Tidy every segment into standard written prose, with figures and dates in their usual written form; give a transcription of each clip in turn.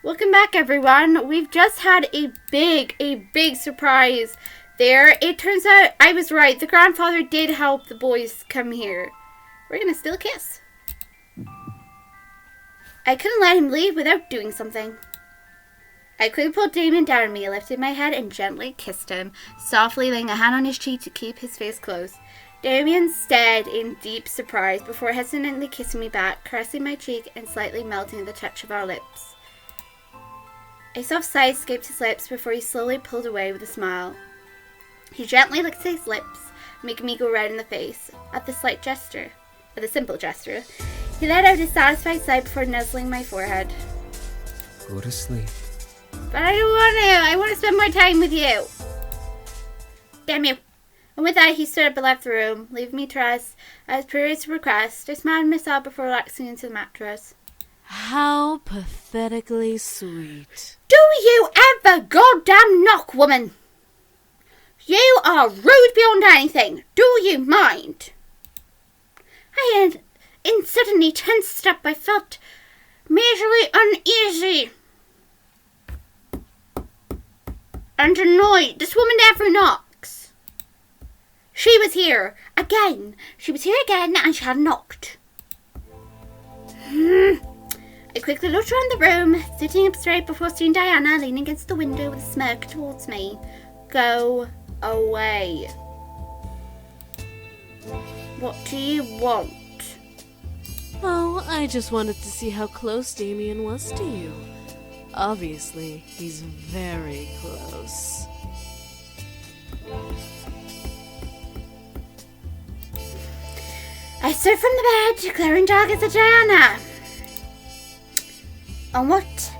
Welcome back, everyone. We've just had a big surprise there. It turns out I was right. The grandfather did help the boys come here. We're gonna still kiss. I couldn't let him leave without doing something. I quickly pulled Damien down on me, lifted my head, and gently kissed him, softly laying a hand on his cheek to keep his face close. Damien stared in deep surprise before hesitantly kissing me back, caressing my cheek and slightly melting at the touch of our lips. A soft sigh escaped his lips before he slowly pulled away with a smile. He gently licked his lips, making me go red in the face. At the simple gesture, he let out a satisfied sigh before nuzzling my forehead. Go to sleep. But I don't want to. I want to spend more time with you. Damn you. And with that, he stood up and left the room, leaving me to rest as per his request. I smiled at myself before relaxing into the mattress. How pathetically sweet. Do you ever goddamn knock, woman? You are rude beyond anything. Do you mind? I had suddenly tensed up. I felt majorly uneasy and annoyed. This woman never knocks. She was here again. She was here again and she had knocked. I quickly looked around the room, sitting up straight before seeing Diana leaning against the window with a smirk towards me. Go away. What do you want? Oh, I just wanted to see how close Damien was to you. Obviously, he's very close. I stood from the bed, glaring targets at Diana. And what's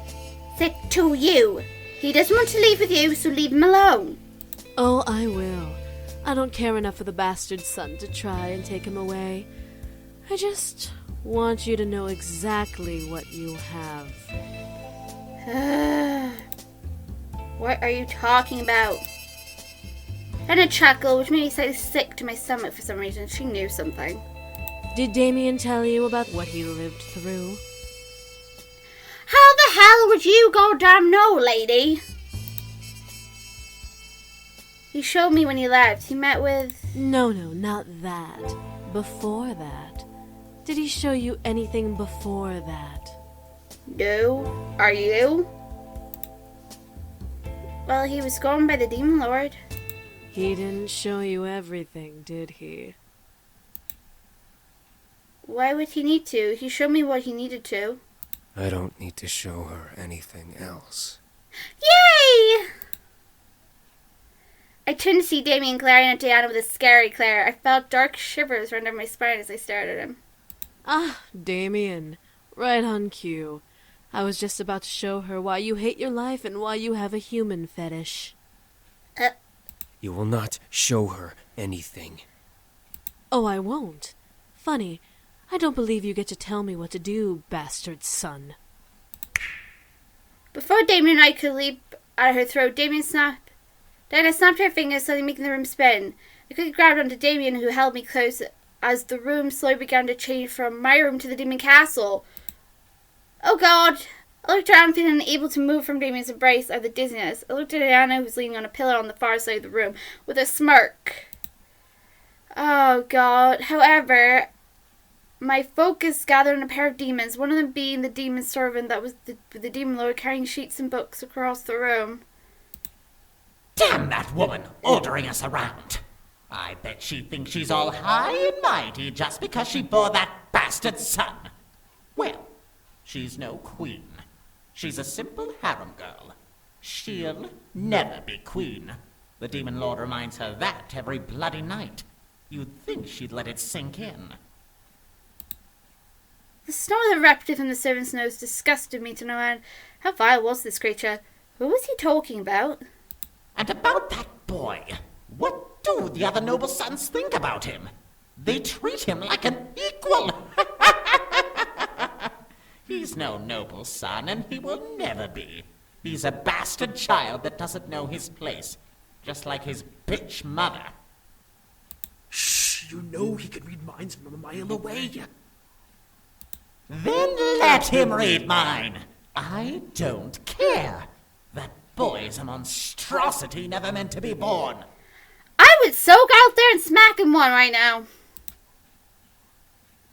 it to you? He doesn't want to leave with you, so leave him alone. Oh, I will. I don't care enough for the bastard son to try and take him away. I just want you to know exactly what you have. What are you talking about? And a chuckle, which made me slightly sick to my stomach for some reason. She knew something. Did Damien tell you about what he lived through? How the hell would you goddamn know, lady? He showed me when he left. He met with... No, not that. Before that. Did he show you anything before that? No. Are you? Well, he was scorned by the Demon Lord. He didn't show you everything, did he? Why would he need to? He showed me what he needed to. I don't need to show her anything else. Yay! I turned to see Damien glaring at Diana with a scary glare. I felt dark shivers run down my spine as I stared at him. Ah, Damien. Right on cue. I was just about to show her why you hate your life and why you have a human fetish. You will not show her anything. Oh, I won't. Funny. I don't believe you get to tell me what to do, bastard son. Before Damien and I could leap at her throat, Diana snapped her fingers, suddenly making the room spin. I quickly grabbed onto Damien, who held me close as the room slowly began to change from my room to the demon castle. Oh God! I looked around, feeling unable to move from Damien's embrace out of the dizziness. I looked at Diana, who was leaning on a pillar on the far side of the room, with a smirk. Oh God. However, my focus gathered on a pair of demons, one of them being the demon servant that was the demon lord carrying sheets and books across the room. Damn that woman, ordering us around. I bet she thinks she's all high and mighty just because she bore that bastard son. Well, she's no queen. She's a simple harem girl. She'll never be queen. The demon lord reminds her that every bloody night. You'd think she'd let it sink in. The snort that erupted from the servant's nose disgusted me to no end. How vile was this creature? Who was he talking about? And about that boy, what do the other noble sons think about him? They treat him like an equal. He's no noble son, and he will never be. He's a bastard child that doesn't know his place, just like his bitch mother. Shh, you know he can read minds from a mile away. Then let him read mine. I don't care. That boy's a monstrosity never meant to be born. I would so go out there and smack him one right now.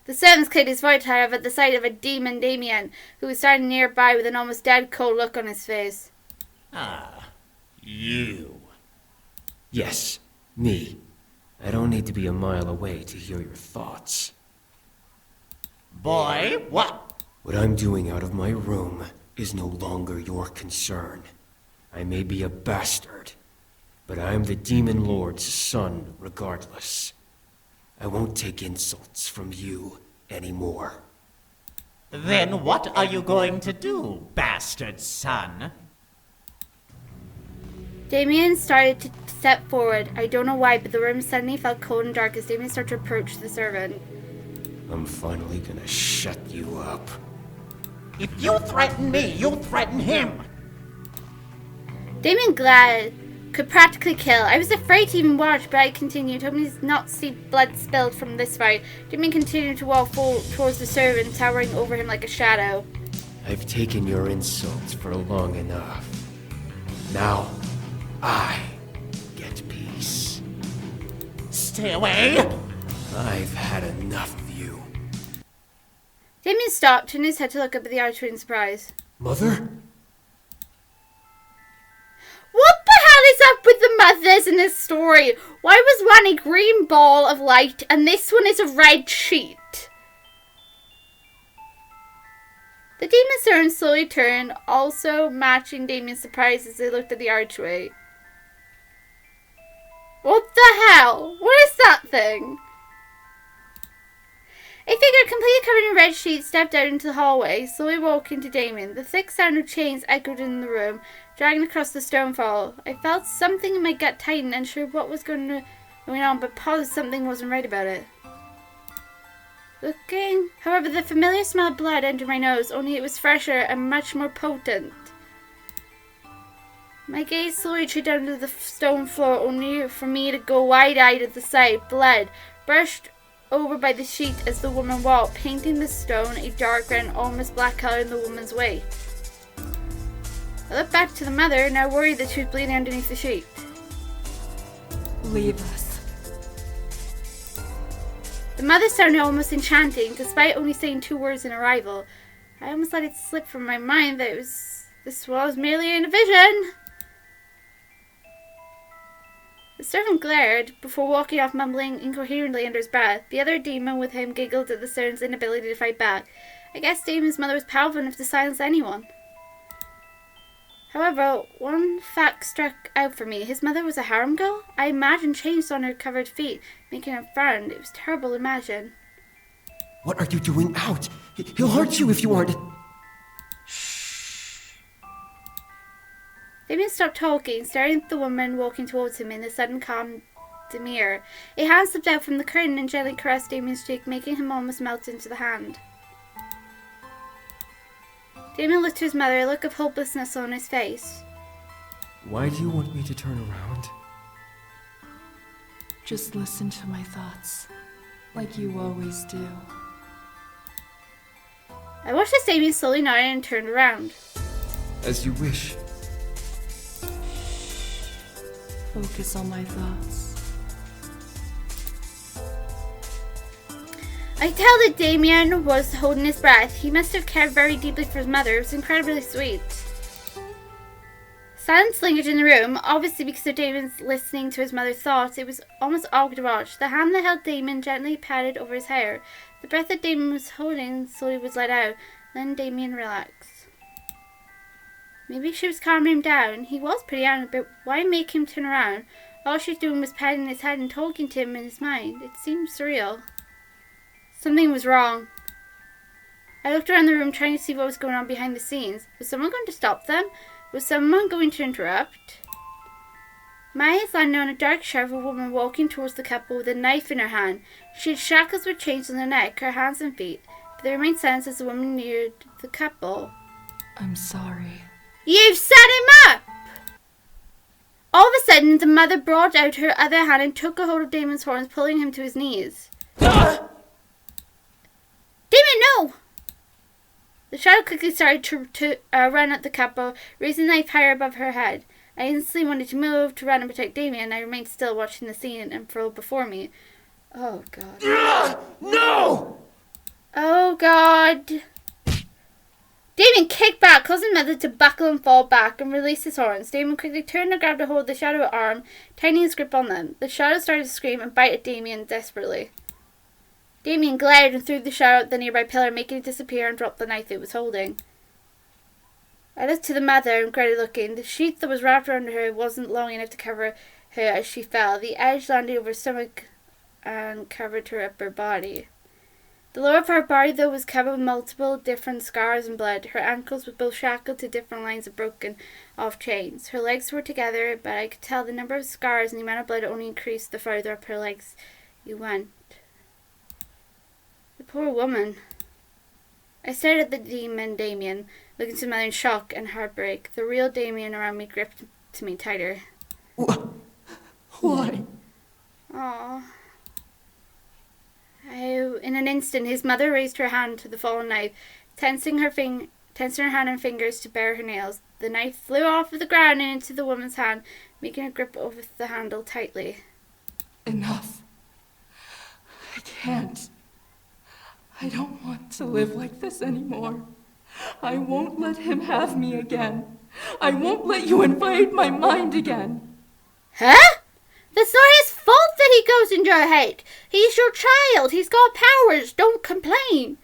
The servants cleared his voice, however, at the sight of a demon Damien, who was standing nearby with an almost dead cold look on his face. Ah, you. Yes, me. I don't need to be a mile away to hear your thoughts. Boy, what? What I'm doing out of my room is no longer your concern. I may be a bastard, but I'm the Demon Lord's son regardless. I won't take insults from you anymore. Then what are you going to do, bastard son? Damien started to step forward. I don't know why, but the room suddenly felt cold and dark as Damien started to approach the servant. I'm finally gonna shut you up. If you threaten me, you threaten him. Damien glad could practically kill. I was afraid to even watch, but I continued, hoping to not see blood spilled from this fight. Damien continued to walk towards the servant, towering over him like a shadow. I've taken your insults for long enough. Now, I get peace. Stay away. I've had enough of you. Damien stopped, turned his head to look up at the archway in surprise. Mother? What the hell is up with the mothers in this story? Why was one a green ball of light and this one is a red sheet? The demon servant slowly turned, also matching Damien's surprise as they looked at the archway. What the hell? What is that thing? A figure completely covered in red sheets stepped out into the hallway, slowly walking to Damien. The thick sound of chains echoed in the room, dragging across the stone floor. I felt something in my gut tighten, unsure what was going on, but positive something wasn't right about it. Looking, however, the familiar smell of blood entered my nose, only it was fresher and much more potent. My gaze slowly traced down to the stone floor, only for me to go wide-eyed at the sight. Blood brushed over by the sheet as the woman walked, painting the stone a dark red, almost black color in the woman's way. I looked back to the mother, now worried that she was bleeding underneath the sheet. Leave us. The mother sounded almost enchanting, despite only saying 2 words in arrival. I almost let it slip from my mind that this was merely in a vision. The servant glared before walking off, mumbling incoherently under his breath. The other demon with him giggled at the servant's inability to fight back. I guess Damon's mother was powerful enough to silence anyone. However, one fact struck out for me. His mother was a harem girl? I imagined chains on her covered feet, making her frown. It was terrible to imagine. What are you doing out? He'll hurt you if you aren't... Damien stopped talking, staring at the woman walking towards him in a sudden calm demeanor. A hand slipped out from the curtain and gently caressed Damien's cheek, making him almost melt into the hand. Damien looked to his mother, a look of hopelessness on his face. Why do you want me to turn around? Just listen to my thoughts, like you always do. I watched as Damien slowly nodded and turned around. As you wish. Focus on my thoughts. I could tell that Damien was holding his breath. He must have cared very deeply for his mother. It was incredibly sweet. Silence lingered in the room, obviously because of Damien's listening to his mother's thoughts. It was almost awkward to watch. The hand that held Damien gently patted over his hair. The breath that Damien was holding slowly was let out. Then Damien relaxed. Maybe she was calming him down. He was pretty angry, but why make him turn around? All she was doing was patting his head and talking to him in his mind. It seemed surreal. Something was wrong. I looked around the room trying to see what was going on behind the scenes. Was someone going to stop them? Was someone going to interrupt? My eyes landed on a dark shadow of a woman walking towards the couple with a knife in her hand. She had shackles with chains on her neck, her hands and feet, but they remained silent as the woman neared the couple. I'm sorry. You've set him up! All of a sudden, the mother brought out her other hand and took a hold of Damon's horns, pulling him to his knees. Damon, no! The shadow quickly started to run at the couple, raising the knife higher above her head. I instantly wanted to move, to run and protect Damien. I remained still, watching the scene unfold before me. Oh, God. No! Oh, God. Damien kicked back, causing Mother to buckle and fall back and release his horns. Damien quickly turned and grabbed a hold of the shadow arm, tightening his grip on them. The shadow started to scream and bite at Damien desperately. Damien glared and threw the shadow at the nearby pillar, making it disappear and dropped the knife it was holding. I looked to the mother and cried looking. The sheath that was wrapped around her wasn't long enough to cover her as she fell. The edge landed over her stomach and covered her upper body. The lower of her body, though, was covered with multiple different scars and blood. Her ankles were both shackled to different lines of broken off chains. Her legs were together, but I could tell the number of scars and the amount of blood only increased the further up her legs you went. The poor woman. I stared at the demon Damien, looking to Mother in shock and heartbreak. The real Damien around me gripped to me tighter. Why? Aww. In an instant, his mother raised her hand to the fallen knife, tensing her hand and fingers to bare her nails. The knife flew off of the ground and into the woman's hand, making her grip over the handle tightly. Enough. I can't. I don't want to live like this anymore. I won't let him have me again. I won't let you invade my mind again. Huh? That's not his fault that he goes in your head. He's your child. He's got powers. Don't complain.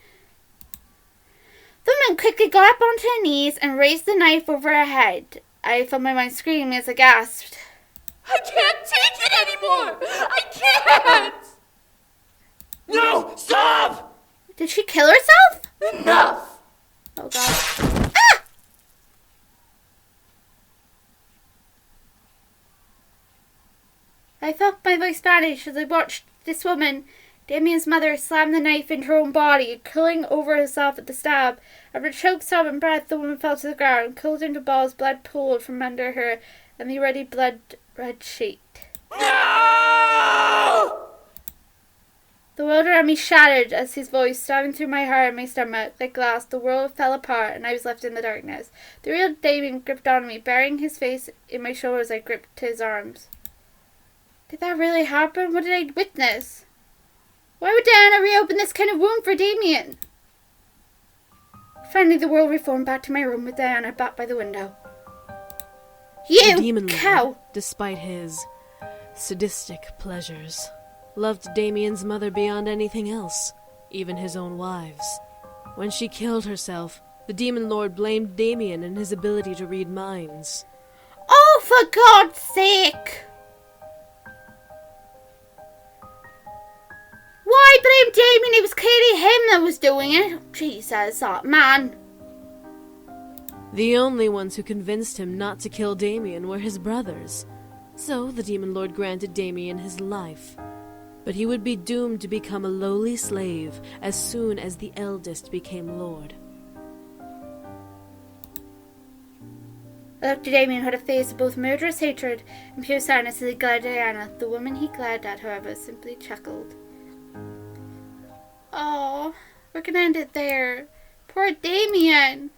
The woman quickly got up onto her knees and raised the knife over her head. I felt my mind screaming as I gasped. I can't take it anymore. I can't. No! Stop! Did she kill herself? Enough. Oh, God. Ah! I felt my voice vanish as I watched this woman, Damien's mother, slam the knife into her own body, curling over herself at the stab. After a choked sob and breath, the woman fell to the ground, curled into balls, blood pooled from under her, and the already blood-red sheet. No! The world around me shattered as his voice, stabbing through my heart and my stomach. Like glass, the world fell apart, and I was left in the darkness. The real Damien gripped on me, burying his face in my shoulders. I gripped his arms. Did that really happen? What did I witness? Why would Diana reopen this kind of wound for Damien? Finally, the world reformed back to my room with Diana back by the window. You, the demon cow! lord, despite his sadistic pleasures, loved Damien's mother beyond anything else, even his own wives. When she killed herself, the demon lord blamed Damien and his ability to read minds. Oh, for God's sake! Why blame Damien? It was clearly him that was doing it. Jesus, that man. The only ones who convinced him not to kill Damien were his brothers. So the demon lord granted Damien his life. But he would be doomed to become a lowly slave as soon as the eldest became lord. I looked at Damien, who had a face of both murderous hatred and pure sadness as he glared at Diana. The woman he glared at, however, simply chuckled. Oh, we're gonna end it there. Poor Damien.